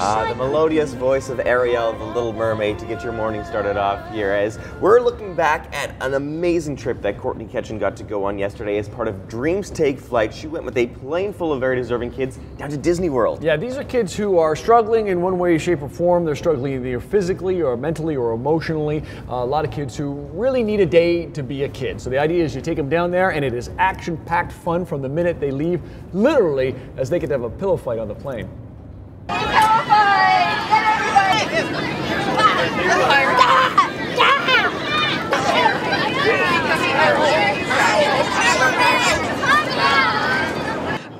The melodious voice of Ariel, the Little Mermaid, to get your morning started off here, as we're looking back at an amazing trip that Courtney Ketchen got to go on yesterday as part of Dreams Take Flight. She went with a plane full of very deserving kids down to Disney World. Yeah, these are kids who are struggling in one way, shape, or form. They're struggling either physically or mentally or emotionally. A lot of kids who really need a day to be a kid. So the idea is you take them down there and it is action-packed fun from the minute they leave, literally, as they get to have a pillow fight on the plane.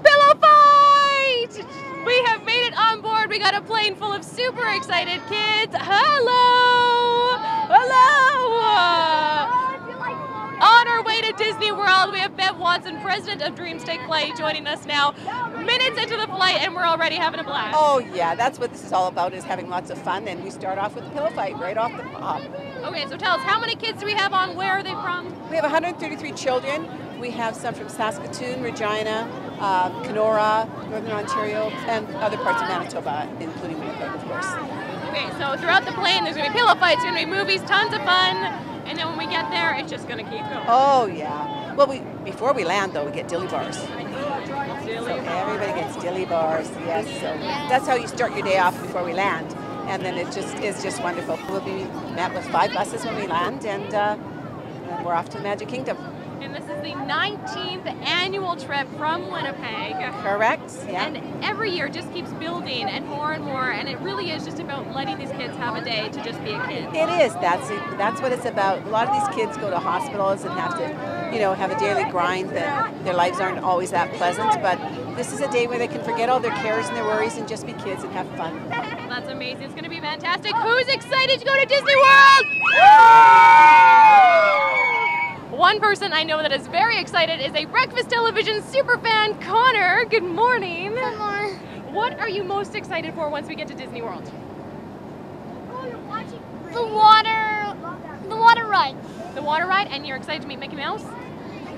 Pillow fight! We have made it on board. We got a plane full of super excited kids. Hello! Hello! On our way to Disney World, we have Bev Watson, president of Dreams Take Flight, joining us now. Minutes into the flight, and we're already having a blast. Oh yeah, that's what this is all about, is having lots of fun, and we start off with the pillow fight right off the top. Okay, so tell us, how many kids do we have on? Where are they from? We have 133 children. We have some from Saskatoon, Regina, Kenora, Northern Ontario, and other parts of Manitoba, including Winnipeg, of course. Okay, so throughout the plane, there's going to be pillow fights, there's going to be movies, tons of fun, and then when we get there, it's just going to keep going. Oh yeah. Well, before we land, though, we get dilly bars. So everybody gets dilly bars, yes. So that's how you start your day off before we land, and then it just is just wonderful. We'll be met with 5 buses when we land, and we're off to the Magic Kingdom. And this is the 19th annual trip from Winnipeg. Correct, yeah. And every year just keeps building and more, and it really is just about letting these kids have a day to just be a kid. It is. That's what it's about. A lot of these kids go to hospitals and have to, you know, have a daily grind that their lives aren't always that pleasant, but this is a day where they can forget all their cares and their worries and just be kids and have fun. That's amazing. It's going to be fantastic. Who's excited to go to Disney World? One person I know that is very excited is a Breakfast Television superfan, Connor. Good morning. Good morning. What are you most excited for once we get to Disney World? The water ride. The water ride, and you're excited to meet Mickey Mouse?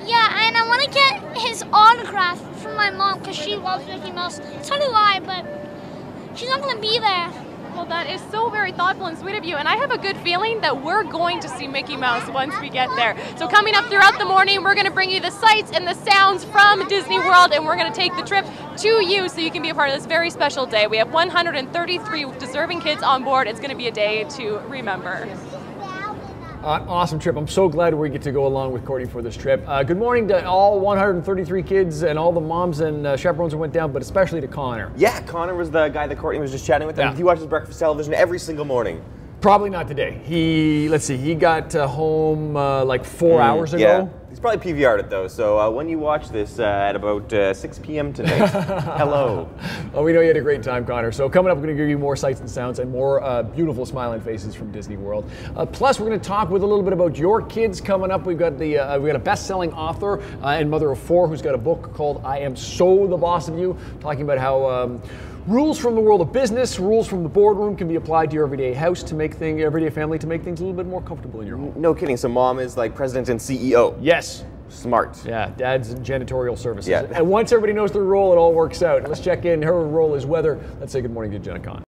Yeah, and I want to get his autograph from my mom because she loves Mickey Mouse. So do I, but she's not going to be there. Well, that is so very thoughtful and sweet of you, and I have a good feeling that we're going to see Mickey Mouse once we get there. So coming up throughout the morning, we're going to bring you the sights and the sounds from Disney World, and we're going to take the trip to you so you can be a part of this very special day. We have 133 deserving kids on board. It's going to be a day to remember. Awesome trip. I'm so glad we get to go along with Courtney for this trip. Good morning to all 133 kids and all the moms and chaperones who went down, but especially to Connor. Yeah, Connor was the guy that Courtney was just chatting with. Yeah. He watches Breakfast Television every single morning. Probably not today. He got home like 4 hours ago. Yeah. He's probably PVR'd it though, so when you watch this at about 6 p.m. tonight, hello. Well, we know you had a great time, Connor. So coming up, we're going to give you more sights and sounds and more beautiful smiling faces from Disney World. Plus, we're going to talk with a little bit about your kids coming up. We've got a best-selling author and mother of 4 who's got a book called I Am So the Boss of You, talking about how rules from the world of business, rules from the boardroom can be applied to your everyday house to make everyday family to make things a little bit more comfortable in your home. No kidding. So mom is like president and CEO. Yes. Smart. Yeah, dad's in janitorial services. Yeah. And once everybody knows their role, it all works out. Let's check in. Her role is weather. Let's say good morning to Jenna Kahn.